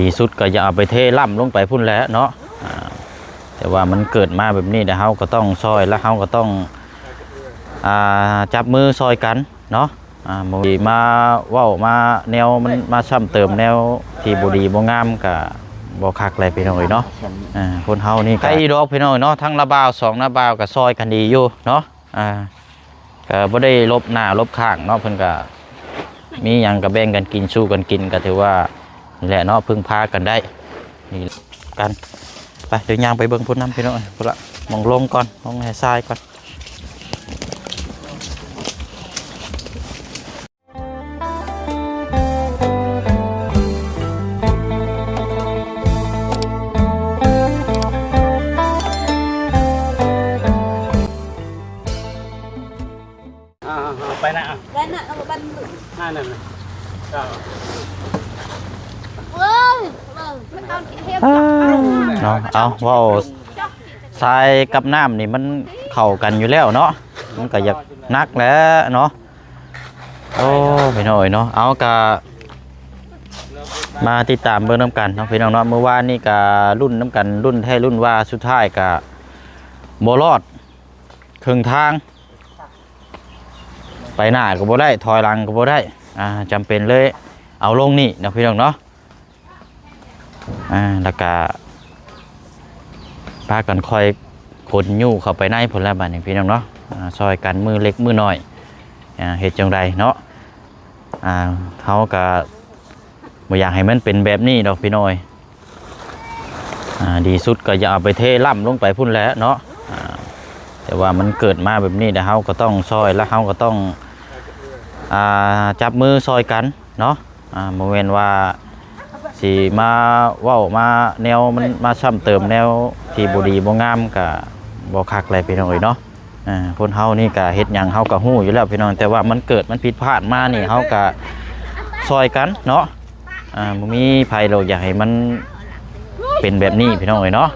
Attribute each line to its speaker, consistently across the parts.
Speaker 1: ดีสุดก็อย่าเอาไปเทล่ำลงไปพุ่นแล้วเนาะแต่ว่ามันเกิดมาแบบนี้แต่เฮาก็ต้องซอยและเฮาก็ต้องจับมือซอยกันเนาะมาเว้ามาแนวมันมาซ้ำเติมแนวที่บ่ดีบ่งามก็บ่คักเลยพี่น้องเนาะคนเฮานี่ใกล้ดอกพี่น้องเนาะทั้งระบาวสองระบาวก็ซอยกันดีอยู่เนาะก็บ่ได้ลบหน้าลบข้างเนาะเพิ่นก็มีหยังก็แบ่งกันกินสู้กันกินก็ถือว่านี่แหละเนาะพึ่งพากันได้นี่กันไปเดี๋ยวยางไปเบิ่งพุ่นน้ำพี่น้องพุ่นละมองลงก่อนลงให้ทรายก่อน
Speaker 2: ไปนะ
Speaker 3: ได้นะเอาบันทึก
Speaker 2: นั่น
Speaker 3: มันเอาเทียบ
Speaker 1: เนาะเอาว่าทรายกับน้ำนี่มันเข้ากันอยู่แล้วเนาะมันก็อยากนักแล้วเนาะโอ้พี่น้อยเนาะเอากะมาติดตามเบิ่งน้ำกันเนาะพี่น้องเนาะเมื่อวานนี่กะรุ่นน้ำกันรุ่นแท้รุ่นว่าสุดท้ายกะโบรอดครึ่งทางไปหน้าก็บ่ได้ถอยหลังก็บ่ได้จำเป็นเลยเอาลงนี่นะพี่น้องเนาะแล้วก็พากันคอยขนยู่เข้าไปในผลละบาทนี่พี่น้องเนาะซอยกันมือเล็กมือน้อยเหตุจังใดเนาะเขาก็บ่อยากให้มันเป็นแบบนี้ดอกพี่น้อยดีสุดก็อย่าเอาไปเทล่ำลงไปพุ่นแล้วเนาะแต่ว่ามันเกิดมาแบบนี้แต่เขาก็ต้องซอยและเขาก็ต้องจับมือซอยกันเนาะโมเมนต์ว่าสีมาเว้ามาแนวมันมาซ้ำเติมแนวที่บ่ดีบ่งามก็บ่คักเลยพี่น้องเนาะคนเฮานี่ก็เฮ็ดหยังเฮาก็ฮู้อยู่แล้วพี่น้องแต่ว่ามันเกิดมันผิดพลาดมานี่เฮาก็ซอยกันเนาะบ่มีไผหรอกอยากให้มันเป็นแบบนี้พี่น้องเนาะ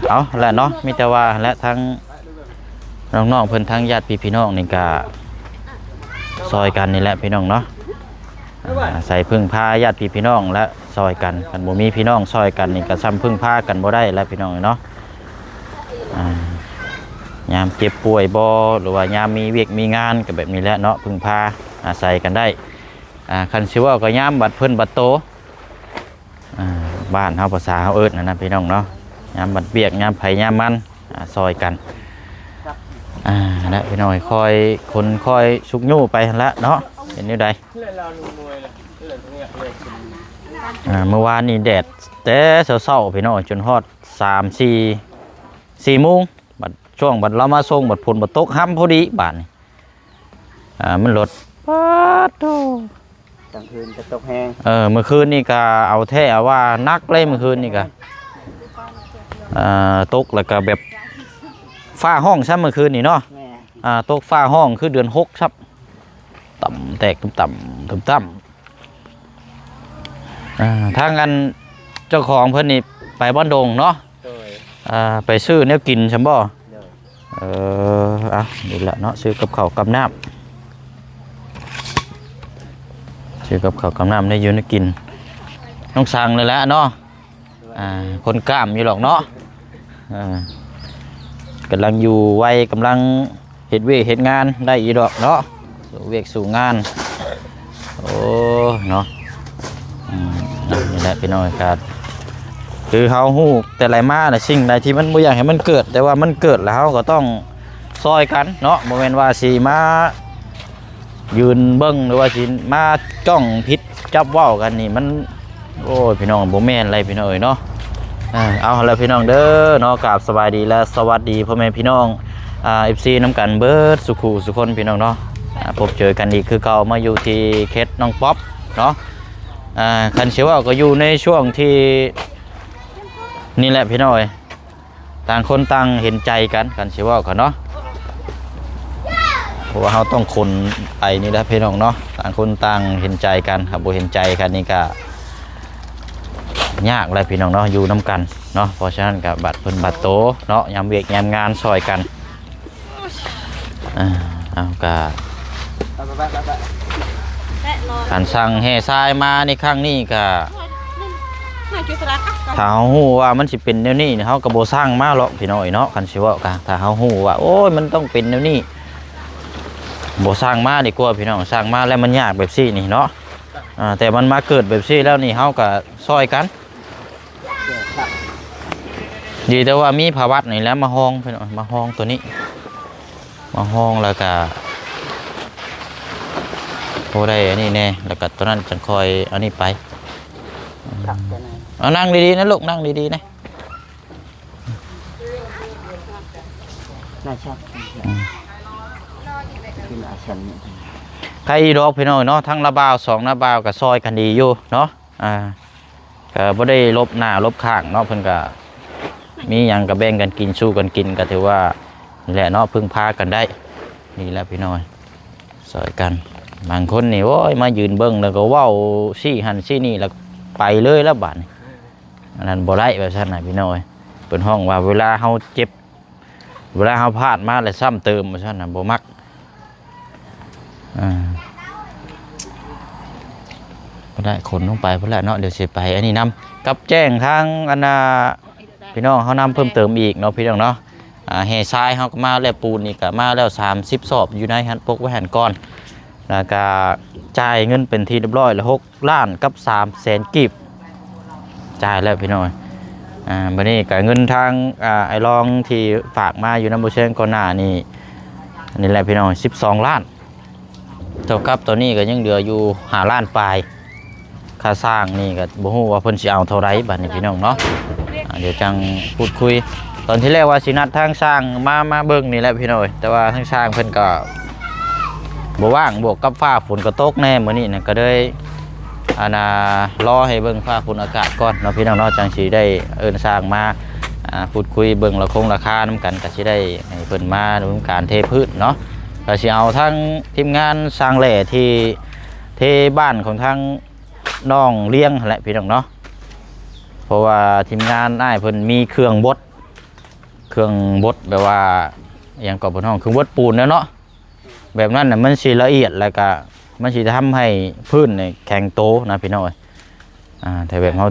Speaker 1: เอาและเนาะมีแต่ว่าและทั้งน้องๆเพิ่นทั้งญาติพี่น้องนี่ก็ซอยกันนี่แหละพี่น้องเนาะใส่พึ่งพาญาติพี่น้องและซอยกันกันบ่มีพี่น้องซอยกันนี่ก็ซ้ำพึ่งพากันบ่ได้แล้วพี่น้องเนาะยามเจ็บป่วยบ่หรือว่ายามมีเวียกมีงานก็แบบนี้แหละเนาะพึ่งพาอาศัยกันได้คันสิว่าก็ยามบัดเพิ่นบัดโตบ้านเฮาภาษาเฮาเอิ้นนะพี่น้องเนาะยามบัดเวียกยามไผยามมันซอยกันและพี่น้อยคอยคนคอยชุกยู่ไปละเนาะเห็นอยู่ใดเมื่อวานนี้แดดแต่เช้าๆพี่น้อยจนฮอด4 โมงบัดช่วงบัดเรามาส่งบัดฝนบัดตกห้ำพอดีบาดนี่มันลดป๊าดโต
Speaker 2: กลางคืนจะตกแห้ง
Speaker 1: เมื่อคืนนี่ก็เอาแท้ว่านักเลยเมื่อคืนนี่ก็ตกแล้วก็แบบฟ้าห้องซ้ำเมื่อคืนนี่เนาะตกฟ้าห้องคือเดือน6ครับต่ำแตกต่ำทางกันเจ้าของเพิ่นนี่ไปบ้านดงเนาะไปซื้อเนื้อกินใช่บ่นี่แหละเนาะซื้อกับข้าวกับน้ำซื้อกับข้าวกับน้ำได้เยอะเนื้อกินต้องสั่งเลยแหละเนาะคนกล้ามอยู่หรอกเนาะกำลังอยู่วัยกำลังเฮ็ดเวกเฮ็ดงานได้อีดอกเนาะสู่เวกสู่งานโอ้เนาะนี่แหละพี่น้อยครับคือเฮาฮู้แต่ไรมาน่ะสิ่งใดที่มันบ่อยากให้มันเกิดแต่ว่ามันเกิดแล้วเฮาก็ต้องซอยกันเนาะบ่แม่นว่าสิมายืนเบิ่งหรือว่าสิมาจ้องพิษจับเว้ากันนี่มันโอ้ยพี่น้องบ่แม่นอะไรพี่น้อยเนาะเอาแล้วพี่น้องเด้อเนาะกราบสบายดีและสวัสดีพ่อแม่พี่น้องFC น้ำกันเบิร์ดสุขูสุคนพี่น้องเนาะพบเจอกันอีกคือเก่ามาอยู่ที่เคสน้องป๊อปเนาะคันเชื่อว่าก็อยู่ในช่วงที่นี่แหละพี่น้อยต่างคนต่างเห็นใจกันคันเชื่อว่ากันเนาะเพราะว่าเราต้องคนไปนี่แหละพี่น้องเนาะต่างคนต่างเห็นใจกันครับบ่เห็นใจกันนี่ก็ยากเลยพี่น้องเนาะอยู่น้ำกันเนาะเพราะฉะนั้นกับบัตรเพิ่นบัตรโตเนาะยามเวียกยามงานซอยกันเอากะการสั่งแห่ทรายมาในครั้งนี้กะ ถ้าเฮาฮู้ว่ามันสิเป็นแนวนี้เฮาก็บ่สร้างมาหรอกพี่น้อยเนาะคันสิเว้ากันถ้าเฮาฮู้ว่าโอ้ยมันต้องเป็นแนวนี้บ่สร้างมาดีกว่าพี่น้องสร้างมาแล้วมันยากแบบซี่นี่เนาะแต่มันมาเกิดแบบซี่แล้วนี่เฮาก็ซอยกันดีแต่ว่ามีภาวัดนี่แล้วมาห้องพี่น้องมาห้องตัวนี้มาห้องแล้วก็โอ้ได้อันนี้แน่แล้วก็ตัวนั้นจังคอยอันนี้ไปเอานั่งดีๆนะลูกนั่งดีๆนะ
Speaker 2: น่าชอบกินอาชัน
Speaker 1: ใครดอกพี่น้องเนาะทั้งระบาว2ระบาวกับซอยกันดีอยู่เนาะก็บ่ได้ลบหน้าลบข้างเนาะเพิ่นก็มีหยังก็แบ่งกันกินสู้กันกินก็ถือว่านี่แหละเนาะพึ่งพากันได้นี่แหละพี่น้อยซอยกันบางคนนี่โอ้ยมายืนเบิ่งแล้วก็เว้าซี่หันซี่นี่แล้วไปเลยแล้วบาดนี้อันนั้นบ่ได้แบบซั่นน่ะพี่น้อยเพิ่นห้องว่าเวลาเฮาเจ็บเวลาเฮาพลาดมาแล้วซ้ำเติมว่าซั่นน่ะบ่มักก็ได้ขนลงไปพุ่นแหละเนาะเดี๋ยวสิไปอันนี้นำกับแจ้งทางอันพี่น้องเขานำเพิ่มเติมอีกเนาะพี่น้องเนาะแห่ทรายเขาก็มาแล้วปูนนี่ก็มาแล้ว30 สอบอยู่ในหันปกไว้หันก่อนแล้วก็จ่ายเงินเป็นที่เรียบร้อยแล้ว6 ล้านกับ300,000 กีบจ่ายแล้วพี่น้องบัดนี้ก็เงินทางไอ้รองที่ฝากมาอยู่นำบ่เชิงก่อนหน้านี่แหละพี่น้อง12 ล้านเท่ากับตัวนี้ก็ยังเหลืออยู่5 ล้านปลายค่าสร้างนี่ก็บ่ฮู้ว่าเพิ่นสิเอาเท่าไรบัดนี้พี่น้องเนาะเดี๋ยวจังพูดคุยตอนที่แรกว่าสินัดทางสร้างมาเบิ่งนี่แหละพี่น้อยแต่ว่าทางสร้างเพิ่นก็บ่ว่างบวกกับฟ้าฝนก็ตกแน่มื้อนี้น่ะก็เลยรอให้เบิ่งฟ้าฝนอากาศก่อนเนาะพี่น้องเนาะจังสิได้เอิ้นสร้างมาพูดคุยเบิ่งราคานำกันก็สิได้ให้เพิ่นมาดำเนินการเทพื้นเนาะก็สิเอาทั้งทีมงานสร้างแหล่ที่เทบ้านของทางน้องเลี้ยงแหละพี่น้องเนาะเพราะว่าทีมงานอ้ายเพิ่นมีเครื่องบดแบบว่าอย่างก่อนเพิ่นห้องเครื่องบดปูนเนาะแบบนั้นน่ะมันสิละเอียดแล้วก็มันสิทำให้พื้นนี่แข็งโตนะพี่น้องแต่แบบเฮา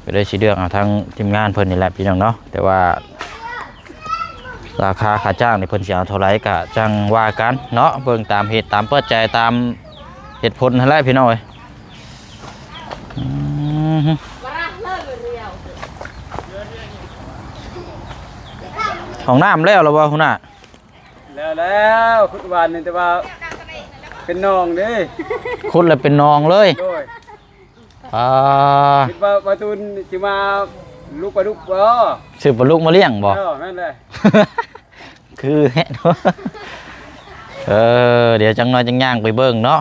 Speaker 1: ก็ได้สิเลือกเอาทางทีมงานเพิ่นนี่แหละพี่น้องเนาะแต่ว่าราคาค่าจ้างนี่เพิ่นสิเอาเท่าไหร่ก็จังว่ากันเนาะเบิ่งตามเหตุตามปัจจัยตามเหตุผลนั่นแหละพี่น้อยของน้ำแล้วหรือว่าคุณน่ะ
Speaker 2: แล้วคุณวานนี่แต่ว่าเป็นน้องเด้
Speaker 1: คุณเลยเป็นน้องเลย
Speaker 2: คิดว่าประตูนจะมาลูกปลาดุกบ่
Speaker 1: สืบปลาลูกมาเลี้ยงบ่
Speaker 2: นั่นแหละ
Speaker 1: คือเดี๋ยวจังน้อยจังย่างไปเบิ่งเนาะ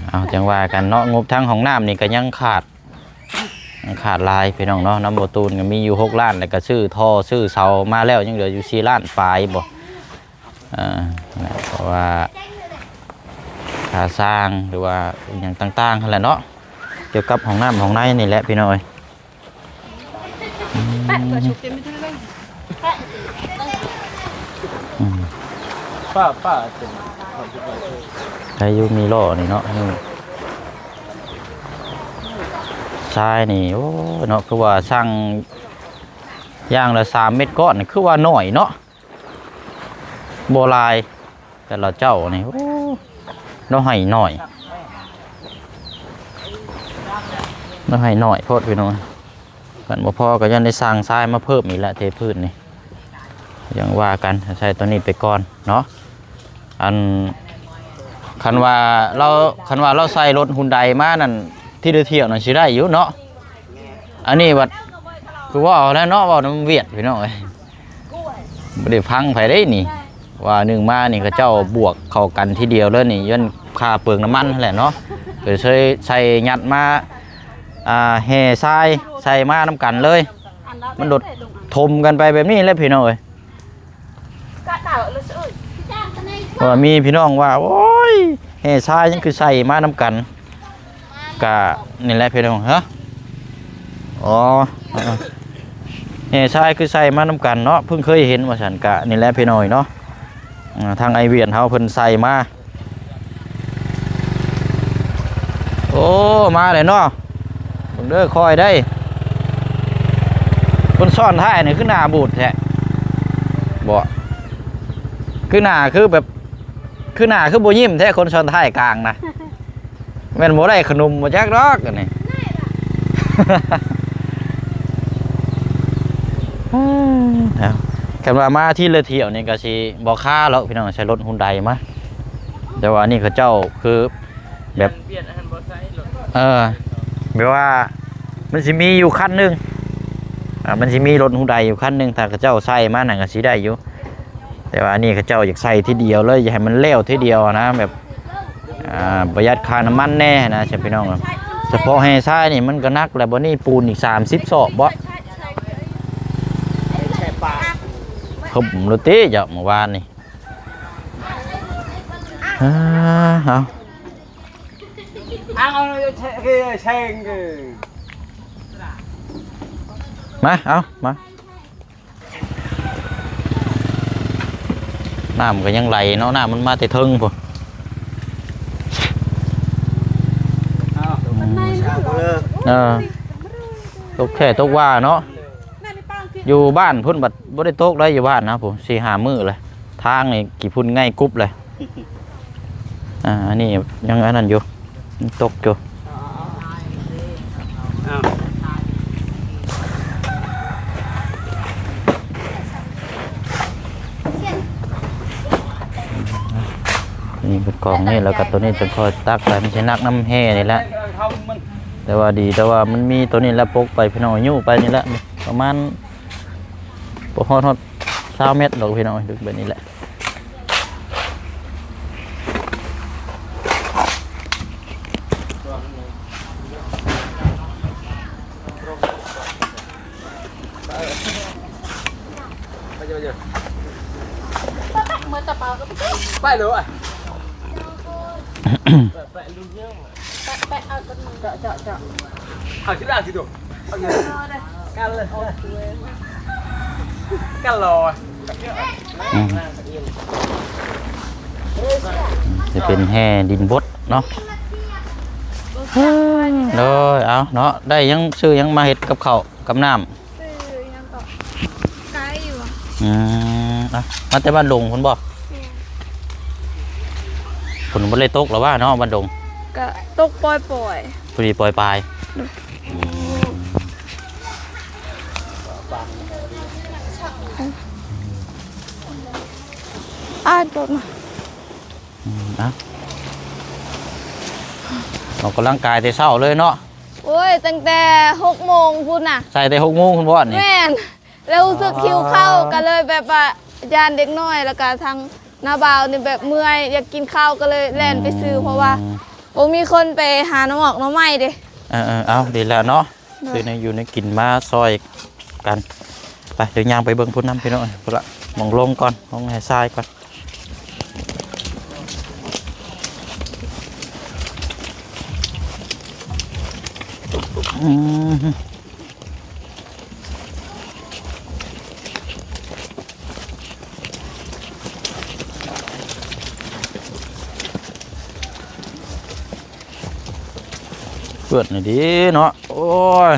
Speaker 1: เอาจังว่ากันเนาะงบทั้งของน้ำนี่ก็ยังขาดลายพี่น้องเนาะน้ำโบตูนก็มีอยู่6 ล้านแล้วก็ซื้อท่อซื้อเสามาแล้วยังเหลืออยู่4 ล้านปลายบ่เพราะว่าค่าสร้างหรือว่าอย่างต่างๆนั่นแหละเนาะเกี่ยวกับของน้ำของในนี่แหละพี่น้อย
Speaker 2: ป้า
Speaker 1: ใครอยู่มีล่อนี่เนาะทรายนี่โอ้เนาะคือว่าสร้างย่างละ3 เม็ดก้อนนี่คือว่าน้อยเนาะโบลายแต่ละเจ้านี่โอ้เราให้หน่อยโพดพี่น้องกันบ่พอก็ยังได้สร้างทรายมาเพิ่มอีกแล้วเทพื้นนี่ยังว่ากันใช้ตัวนี้ไปก่อนเนาะคันว่าเราใส่รถฮุนไดมานั่นที่เที่ยวนั่นสิได้อยู่เนาะอันนี้บัดคือว่าเอาแล้วเนาะว่าน้ำเวียดพี่น้องบ่ได้พังไผได้นี่ว่าหนึ่งมานี่ก็เจ้าบวกเข้ากันทีเดียวเลยนี่ย้อนค่าเปลืองน้ำมันนั่นแหละเนาะก็ใส่ยัดมาแห่ทรายใส่มาน้ำกันเลยมันโดดทมกันไปแบบนี้เลยพี่น้องว่ามีพี่น้องว่าโอ้ยแห่ทรายยังคือใส่มาน้ำกันกะนี่แหละพี่น้องฮะแห่ทรายคือใส่มาน้ำกันเนาะเพิ่งเคยเห็นว่าฉันกะนี่แหละพี่น้อยเนาะทางไอเวียนเขาเพิ่นใส่มาโอ้มาเลยเนาะ ผมเด้อคอยได้คนซ่อนท้ายนี่คือหน้าบูดแท้บ่คือหน้าคือแบบคือหน้าคือบ่ยิ้มแท้คนซ่อนท้ายกลางนะแม่นบ่ได้ขนมบ่จักดอกอันนี้ เอากันว่ามาที่เรือเที่ยวนี่ก็สิบ่ค่าแล้วพี่น้องใช้รถฮุนไดมาแต่ว่านี่เขาเจ้าคือแบบแบบว่ามันสิมีอยู่คันหนึงมันสิมีรถฮุนไดอยู่คันหนึงถ้าเขาเจ้าใส่มานั่นก็สิได้อยู่แต่ว่านี่เขาเจ้าอยากใส่ทีเดียวเลยอยากให้มันเร็วทีเดียวนะแบบประหยัดค่าน้ำมันแน่นะใช่พี่น้องเฉพาะแห่ทรายนี่มันก็นักแล้วบ่นี่ปูนอีก30 ศอกบ่ผมรถตีจะเมื่อวานนี่เอา
Speaker 2: ใช่
Speaker 1: มาเอามาน้ำก็ยังไหลเนาะน้ำมันมาแต่เทิงพอตกแค่ตกว่าเนาะอยู่บ้านพุ่นบัดบ่ได้ตกได้อยู่บ้านนะผม4-5 มื้อเลยทางนี่กี่พุ่นง่ายกุ๊บเลยอันนี้ยังอันนั้นอยู่ตกอยู่นี่เป็นกองนี่แล้วก็ตัวนี้จะคอยตักไปไม่ใช่นักน้ำแห่นี่แหละแต่ว่าดีแต่ว่ามันมีตัวนี้แล้วปกไปพี่น้องยู่ไปนี่แหละประมาณฮอด20 เมตรหรอกพี่น้องดึกแบบนี้แหละ
Speaker 2: ไปเลยอ่ะ
Speaker 3: ไปเอาต้นมือเจาะ
Speaker 2: เอาชิ้นแรกสิดูกันเลยกันรอ
Speaker 1: จะเป็นแห่ดินบดเนาะเลยเอาเนาะได้ยังซื้อยังมาเห็ดกับข้าวกับน้ำ
Speaker 3: ซื้อยังก็ไกลอยู่
Speaker 1: มาแต่บ้านดงคุณบอกผลบ่เลยตกหรอว่าเนาะบ้านดง
Speaker 3: ก็ตกปล่อย
Speaker 1: พอดีปล่อยปลาย
Speaker 3: ต้น
Speaker 1: ออกกำลังกายแต่เช้าเลยเนาะ
Speaker 3: โอ้ยตั้งแต่6 โมงคุณน่ะ
Speaker 1: ใส่แต่6 โมงคุณบอสนี่
Speaker 3: แม่นแล้วรู้สึกคิวเข้าก็เลยแบบว่ายานเด็กน้อยแล้วก็ทางนาบ่าวนี่แบบเมื่อยอยากกินข้าวก็เลยแล่นไปซื้อเพราะว่าผมมีคนไปหาน้ำหมอกน้ำไม้ดิ
Speaker 1: เอาดีแล้วเนาะซื้อในอยู่ในกินมาซอยกันไปเดี๋ยวยางไปเบิ่งพุ่นน้ำพี่น้อยพุ่นละมองลงก่อนมองให้ทรายก่อนเปิดหน่อยดิเนาะโอ้ย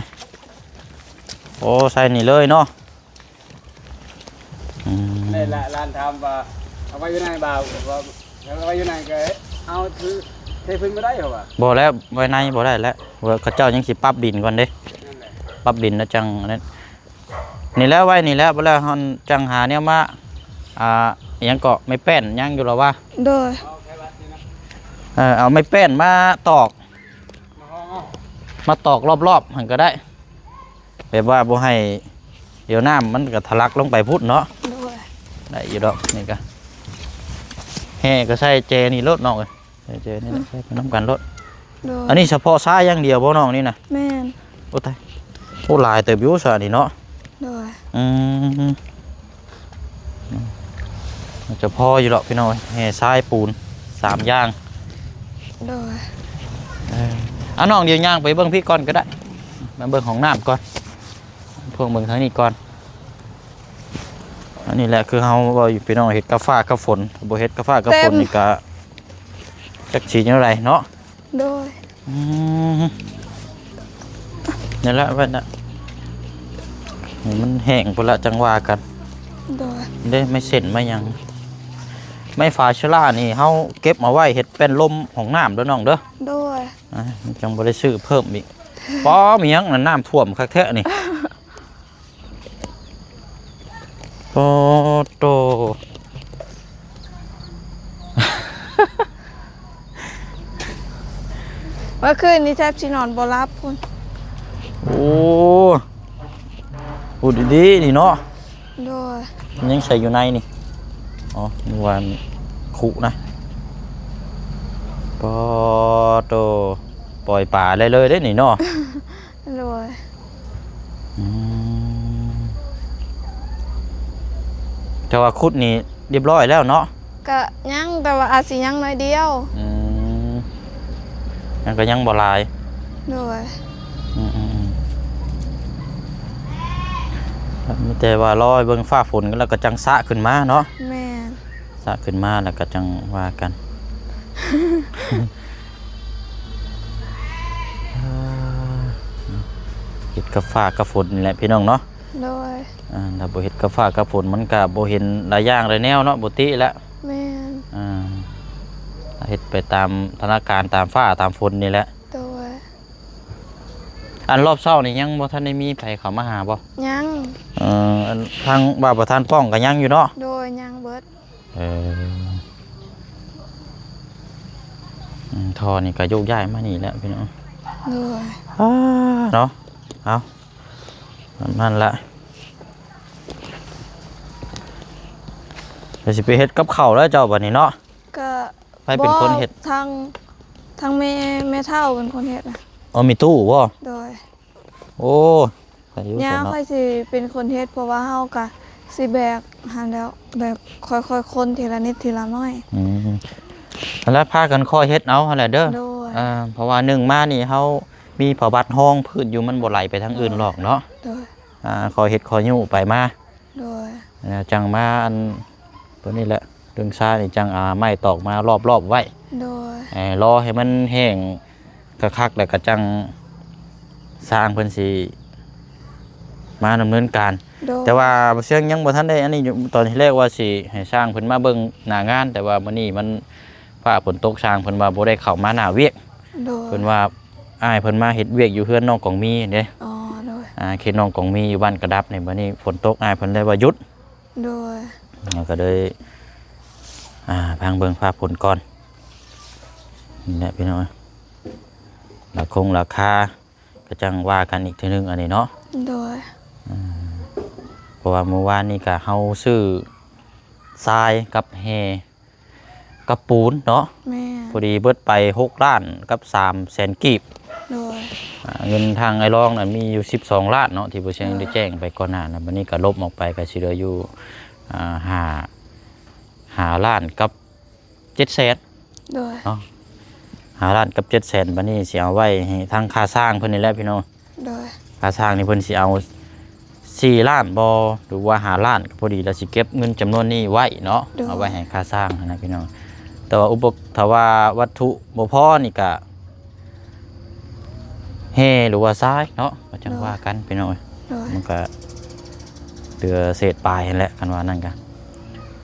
Speaker 1: โอ้ใส่นี่เลยเนาะ
Speaker 2: นี่แหละร้านทำว่าเอาไว้อยู่ในบ่าวว่าเอาไว้อยู่ในก็เอาคือเทพื้นไม่ได้เหรอวะ
Speaker 1: บ่แล้วไว้ในบ่ได้แล้วเขาเจ้ายังสิปรับดินก่อนเด้ปรับดินแล้วจังนี่แล้วไว้นี่แล้วบ่แล้วเฮาจังหาเนี่ยมายังเกาะไม่แป้นยังอยู่หรอวะ
Speaker 3: โดย
Speaker 1: เอาไม่แป้นมาตอกรอบๆหันก็ได้แบบว่าบ่ให้เดี๋ยวน้ำมันก็ทะลักลงไปพุดเนาะได้อยู่ดอกนี่ก็แห่ก็ใส่เจนี่รถน้องเลยเจนี่ใส่น้ำกันรถอันนี้เฉพาะซ้ายอย่างเดียวบ่น้องนี่นะ
Speaker 3: แม่น
Speaker 1: โอ้ตายโอ้ลายเติบอยู่ซะนี่เนาะจะพออยู่หรอกพี่น้อยแห่ซ้ายปูน3 อย่างน้องเดี๋ยวย่างไปเบิ้งพี่ก่อนก็ได้มาเบิ้งของน้ำก่อนพวกเบิ้งทางนี้ก่อนอันนี้แหละคือเฮาบ่อยู่พี่น้องเฮ็ดกาแฟกับฝนบ่เฮ็ดกาแฟกับฝนนี่ก็จักสิจังไดเนาะ
Speaker 3: โดย
Speaker 1: นี่นละไว้นะนี่มันแห้งพุ่นละจังว่ากัน
Speaker 3: โดย
Speaker 1: เด้ไม่เส้นไม่หยังไม่ฝาชลานี่เฮาเก็บมาไว้เฮ็ดเป็นลมของน้ำเด้อน้องเด้อ
Speaker 3: โดย
Speaker 1: มันจังบ่ได้ซื้อเพิ่มอีกป้อมีหยังนั่นน้ำท่วมคักแท้นี่โอ้โต
Speaker 3: เมื่อคืนนี้แทบสินอนบ่หลับพุ่น
Speaker 1: โอ้พูดดีๆนี่เนาะ
Speaker 3: โดย
Speaker 1: มันยังใส่อยู่ในนี่อ๋อนึกว่าคุนะปอโตปล่อยป่าเลยได้นี่เนาะ
Speaker 3: โดย
Speaker 1: อืมแต่ว่าคุดนี่เรียบร้อยแล้วเนาะ
Speaker 3: ก็ยังแต่ว่าอาจสิยังน้อยเดียว
Speaker 1: อืมยังก็ยังบ่หลาย
Speaker 3: โดย
Speaker 1: อืมมีแต่ว่าลอยเบิ่งฟ้าฝนกันแล้วก็จังสะขึ้นมาเนาะ
Speaker 3: แม่น
Speaker 1: สะขึ้นมาแล้วก็จังว่ากัน เห็ดกับฟ้ากับฝนนี่แหละพี่น้องเนาะ
Speaker 3: โดย
Speaker 1: ถ้าบ่เห็ดกับฟ้ากับฝนมันก็บ่เห็นหลายอย่างหลายแนวเนาะบ่ติแล้ว
Speaker 3: แม่น
Speaker 1: เฮ็ดไปตามสถานการณ์ตามฟ้าตามฝนนี่แหละ
Speaker 3: โดย
Speaker 1: อันรอบเช้านี่ยังบ่ทันได้มีไผเข้ามาหาบ่
Speaker 3: ยัง
Speaker 1: อันทางบ่าวประธานป้องก็ยังอยู่เนาะ
Speaker 3: โดยยังเบิด
Speaker 1: ท่อนี่ก็โยกย้ายมานี่แหละพี่น้อง
Speaker 3: โดย
Speaker 1: เนาะเอานั่นแหละเดี๋ยวสิไปเฮ็ดกับข้าวแล้วเจ้าบัดนี้เนาะ
Speaker 3: ก็
Speaker 1: ไปเป็นคนเฮ็ด
Speaker 3: ทางแม่เฒ่าเป็นคนเฮ็ดนะ
Speaker 1: อ๋อมีตู้บ่
Speaker 3: โดย
Speaker 1: โอ้ไปอยู่
Speaker 3: ย่า
Speaker 1: ซั่นเนาะ
Speaker 3: ค่อยสิเป็นคนเฮ็ดเพราะว่าเฮาก็สิแบกหันแล้วแบบค่อยๆคนทีละนิดทีละน้อย
Speaker 1: แล้วพากันค่อยเฮ็ดเอาหั่นแหละเด้อ
Speaker 3: โดย
Speaker 1: เพราะว่าหนึ่งมานี่เฮามีผบัดห้องพื้นอยู่มันบ่ไหลไปทางอื่นหรอกเนาะ
Speaker 3: โดย
Speaker 1: คอยเฮ็ดคอยยู่ไปมา
Speaker 3: โดย
Speaker 1: จังมาอันตัวนี้แหละเรื่องซ่านี่จังไม้ตอกมารอบๆไว้
Speaker 3: โดย
Speaker 1: รอให้มันแห้งคักๆแล้วก็จังสร้างเพิ่นสิมาดำเนินการ
Speaker 3: โดย
Speaker 1: แต่ว่าเสียงยังบ่ทันได้อันนี้อยู่ตอนที่แรกว่าสิให้สร้างเพิ่นมาเบิ่งหน้างาน แต่ว่ามื้อนี้มันฟ้าฝนตกสร้างเพิ่นว่าบ่ได้เข้ามาหน้าเวียก
Speaker 3: โดย
Speaker 1: เพิ่นว่าอ้ายเพิ่นมาเฮ็ดเวียกอยู่เฮือนน้องกองมีเด้
Speaker 3: อ๋อโดย
Speaker 1: เขตน้องกองมีอยู่บ้านกระดับนี่มื้อนี้ฝนตกอ้ายเพิ่นได้ว่าหยุด
Speaker 3: โดย
Speaker 1: แล้วก็เลยพังเบิ่งฟ้าฝนก่อนนี่แหละพี่น้องราคาก็จังว่ากันอีกทีนึงอันนี้เนาะ
Speaker 3: โดย
Speaker 1: เพราะว่าเมื่อวานนี้ก็เฮาซื้อทรายกับแฮกับปูนเนาะ
Speaker 3: แม่
Speaker 1: พอดีเบิดไป6 ล้านกับ300,000กีบ
Speaker 3: โดย
Speaker 1: เงินทางไอ้รองน่ะมีอยู่12 ล้านเนาะที่ผู้เชี่ยวได้แจ้งไปก่อนหน้านะวันนี้ก็ลบออกไปก็สิเหลืออยู่5 ล้านกับ700,000
Speaker 3: โดย
Speaker 1: เนาะ5 ล้านกับ700,000บัดนี้สิเอาไว้ให้ทางค่าสร้างเพิ่นนี่แหละพี่น้อง
Speaker 3: โดย
Speaker 1: ค่าสร้างนี่เพิ่นสิเอา4 ล้านบ่หรือว่า5 ล้านก็พอดีแล้วสิเก็บเงินจำนวนนี้ไว้เนาะเอาไว้ให้ค่าสร้างนะพี่น้องแต่ว่าถ้าว่าวัตถุบ่พอนี่ก็เฮหรือว่าทรายเนาะก็จังว่ากันพี่น้อง
Speaker 3: โดย
Speaker 1: มันก็เหลือเศษปลายนั่นแหละกันว่านั่นกัน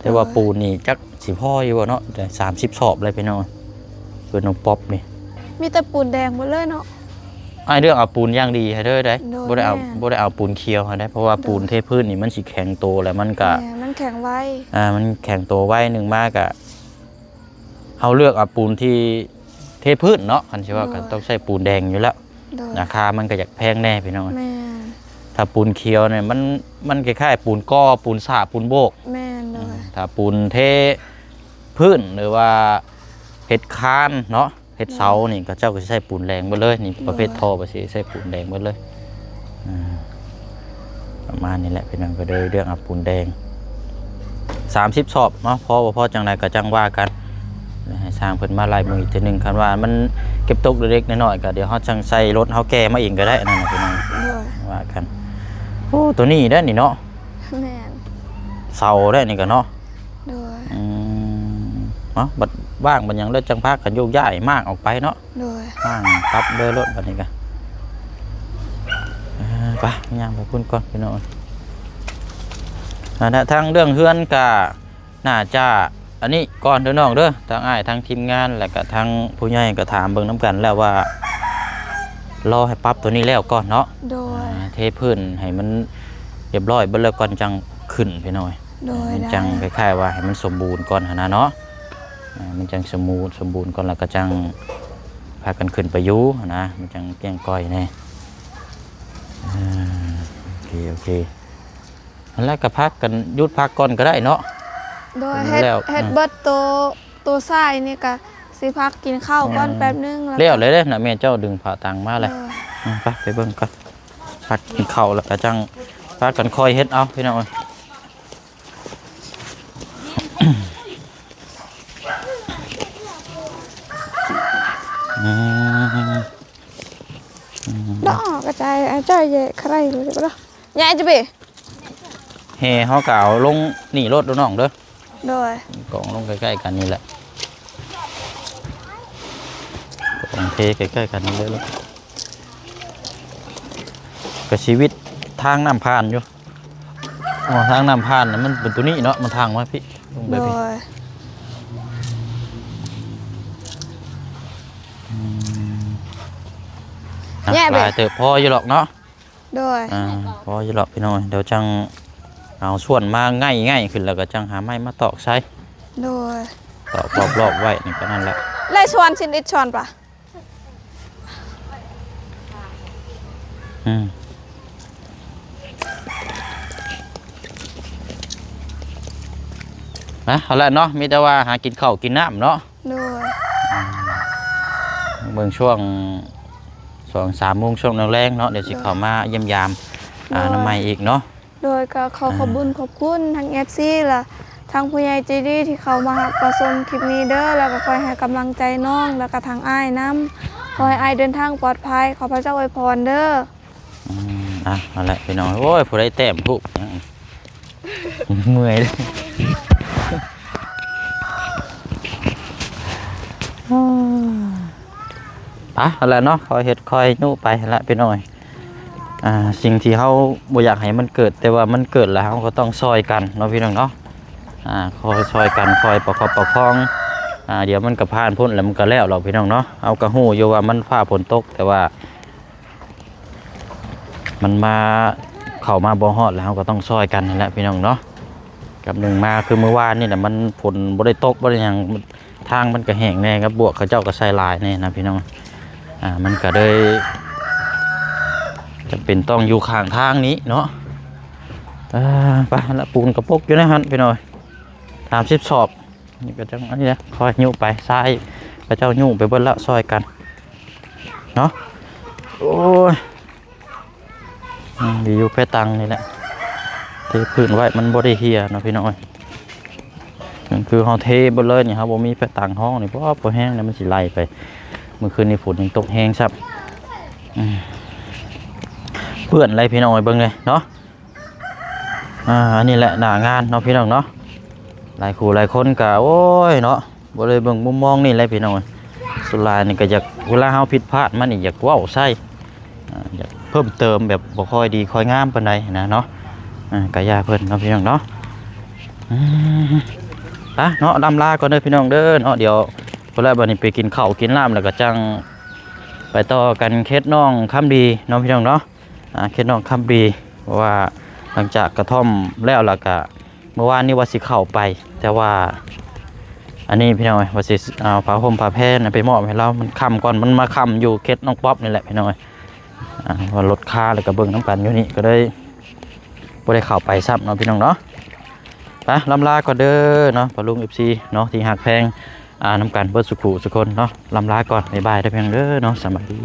Speaker 1: แต่ว่าปูนนี่จักสิพ่ออยู่บ่เนาะแต่30 สอบเลยพี่น้องเพิ่นน้องป๊อปนี่
Speaker 3: มีแต่ปูนแดงหมดเลยเนาะ
Speaker 1: ไอ้เรื่องเอาปูนอย่างดีให้เด้อได้
Speaker 3: โดย
Speaker 1: บ่ได้เอา
Speaker 3: แม่น
Speaker 1: บ่ได้เอาปูนเคียวให้ได้เพราะว่าปูนเทพื้นนี่มันสิแข็งโตแล้วมันก็
Speaker 3: แม่มันแข็งไว้
Speaker 1: มันแข็งโตไว้หนึงมากอะเฮาเลือกเอาปูนที่เทพื้นเนาะคันสิว่าก็ต้องใช้ปูนแดงอยู่แล้ว
Speaker 3: โดย
Speaker 1: ราคามันก็อยากแพงแน่พี่น้อง
Speaker 3: แม่
Speaker 1: ถ้าปูนเคียวเนี่ยมันคล้ายๆปูนก้อปูนสาปูนโบก
Speaker 3: แม่โดย
Speaker 1: ถ้าปูนเทพื้นหรือว่าเฮ็ดคานเนาะเฮ็ดเสานี่ก็เจ้าก็สิใช้ปูนแดงหมดเลยนี่ประเภทท่อบ่สิใช้ปูนแดงหมดเลยประมาณนี้แหละพี่น้องก็เลยเรื่องเอาปูนแดง30 สอบเนาะพอบ่พอจังไดก็จังว่ากันให้สร้างเพิ่นมาลายมืออีกทีนึงคันว่ามันเก็บตกเล็กๆน้อยๆก็เดี๋ยวเฮาจังใส่รถเฮาแก้มาเองก็ได้นั่นน่ะพี่น้อง
Speaker 3: โดย
Speaker 1: ว่ากันโอ้ตัวนี้ได้อนี่เนาะ
Speaker 3: แม่น
Speaker 1: เสาได้นี่ก็เนาะ
Speaker 3: โดย
Speaker 1: เนาะบัดว่างบัดหยังแล้วจังพากันโยกย้ายมากออกไปเนาะ
Speaker 3: โดย
Speaker 1: ว่างปรับเด้อรถบัดนี้ก็ ไปย่างไปพุ่นก่อนพี่น้องทางเรื่องเฮือนกะน่าจะอันนี้ก่อนเด้อน้องเด้อทางอ้ายทางทีมงานและก็ทางผู้ใหญ่ก็ถามเบิ่งน้ำกันแล้วว่ารอให้ปรับตัวนี้แล้วก่อนเนาะ
Speaker 3: โดย
Speaker 1: เทพื้นให้มันเรียบร้อยเบิ่แล้วก่อนจังขึ้นพี่น้อย
Speaker 3: โดย
Speaker 1: มันจังคล้ายๆว่าให้มันสมบูรณ์ก่อนนะเนาะมันจังสมบูรณ์ก่อนแล้วก็จังพากันขึ้นไปอยู่นะมันจังเกี้ยงก้อยแน่โอเคอันแรกก็พักกันยุดพักก่อนก็ได้เนาะ
Speaker 3: โดยเฮ็ดเบิดตัวทรายนี่ก็สิพักกินข้าวก่อนแป๊บนึง
Speaker 1: แล้วเลยเด้อนะแม่เจ้าดึงผ้าตังมาเลยไปเบิ่งก่อนพักกินข้าวแล้วก็จังพักกันคอยเฮ็ดเอาพี่น้อง
Speaker 3: đó cái trái chơi về khai rồi đó nhảy chứ bì
Speaker 1: เฮเขากล่าวลงหนีรถดูน้องเด้อ
Speaker 3: rồi
Speaker 1: กองลงใกล้ๆกันนี่แหละกองเทใกล้ๆกันนี่เลยลูกกับชีวิตทางน้ำผ่านอยู่ทางน้ำผ่านมันเป็นตัวนี้เนาะมันทางมาพี่ลงไปพี่ปลายเติบพออยู่หรอกเนาะ
Speaker 3: โดย
Speaker 1: พออยู่หรอกพี่น้อยเดี๋ยวจังเอาส่วนมาง่ายขึ้นแล้วก็จังหาไม้มาตอกใช้
Speaker 3: โดย
Speaker 1: ตอกรอบๆไว้นี่ก็นั่นแหละ
Speaker 3: ไล่ชวนชินดิชวนปะ
Speaker 1: นะเอาละเนาะมีแต่ว่าหากินข้าวกินน้ำเนาะ
Speaker 3: โดย
Speaker 1: เมืองช่วง2-3 โมงช่วงแรงเนาะเดี๋ยวสิเข้ามาเยี่ยมยามน้ำใหม่อีกเนาะ
Speaker 3: โดยก็ขอบคุณทางเอฟซีล่ะทางผู้ใหญ่ใจดีที่เขามาประสมคลิปนี้เด้อแล้วก็คอยให้กำลังใจน้องแล้วก็ทางอ้ายน้ำขอให้อ้ายเดินทางปลอดภัยขอพระเจ้าอวยพรเด้อ
Speaker 1: เอาละพี่น้องโอ้ยผู้ใดแต้มผู้เมื่อยเลยเอาละเนาะคอยเฮ็ดคอยนู่ไปละพี่น้อยสิ่งที่เขาบ่อยากให้มันเกิดแต่ว่ามันเกิดแล้วเขาก็ต้องซอยกันเนาะพี่น้องเนาะคอยซอยกันคอยประคับประคองเดี๋ยวมันก็ผ่านพ้นแล้วมันก็แล้วเราพี่น้องเนาะเอากระหู้อยู่ว่ามันฟ้าฝนตกแต่ว่ามันมาเข้ามาบ่ฮอดแล้วเขาก็ต้องซอยกันนั่นแหละพี่น้องเนาะกับหนึ่งมาคือเมื่อวานนี่แหละมันฝนบ่ได้ตกบ่ได้หยังทางมันก็แห้งแน่ครับบวกเขาเจ้าก็ใส่ลายแน่นะพี่น้องมันก็เลยจะเป็นต้องอยู่ข้างทางนี้เนาะไปละปูนกระปกอยู่นะฮะพี่น้อย30 ศอกนี่ก็จังอันนี้นะคอยยิ้วไปซ้ายพระเจ้ายิ้วไปเบิ้ลละซอยกันเนาะโอ้ยดีอยู่แค่ตังนี่แหละเทพื้นไว้มันบริเฮียเนาะพี่น้อยคือเขาเทบนเลยนี่ครับผมมีแค่ตังห้องนี่เพราะว่าพอแห้งแล้วมันสิไหลไปเมื่อคืนนี้ฝนยังตกแห้งซับเพื่อนอะไรพี่น้อยเบิ่งเลยเนาะอันนี้แหละหน้างานเนาะพี่น้องเนาะหลายคู่หลายคนกะโอ้ยเนาะบ่เลยเบิ่งมุมมองนี่แหละพี่น้อยสุดท้ายนี่ก็อยากเวลาเฮาผิดพลาดมันนี่อยากเว้าใส่อยากเพิ่มเติมแบบบ่ค่อยดีค่อยงามปานใดนะเนาะกะยาเพิ่นเนาะพี่น้องเนาะเนาะลำลาก่อนเด้อพี่น้องเด้อเนาะเดี๋ยวพอแล้วบัดนี้ไปกินข้าวกินน้ำแล้วก็จังไปต่อกันเคสน้องคำดีเนาะพี่น้องเนาะเคสน้องคำดีเพราะว่าหลังจากกระท่อมแล้วล่ะก็เมื่อวานนี้ว่าสิเข้าไปแต่ว่าอันนี้พี่น้องว่าสิเอาผ้าห่มผ้าแพร่ไปมอบให้เรามันค่ำก่อนมันมาค่ำอยู่เคสน้องป๊อปนี่แหละพี่น้องว่าลดค่าแล้วก็เบิ่งน้ำกันอยู่นี่ก็ได้บ่ได้เข้าไปซ้ำเนาะพี่น้องเนาะไปลำลาก่อนเด้อเนาะปลุง FC เนาะที่หักแพงน้ำกันเบิดสุขุสุคนเนาะลำลาก่อนบ๊ายบายได้เพียงเด้อเนาะสวัสดี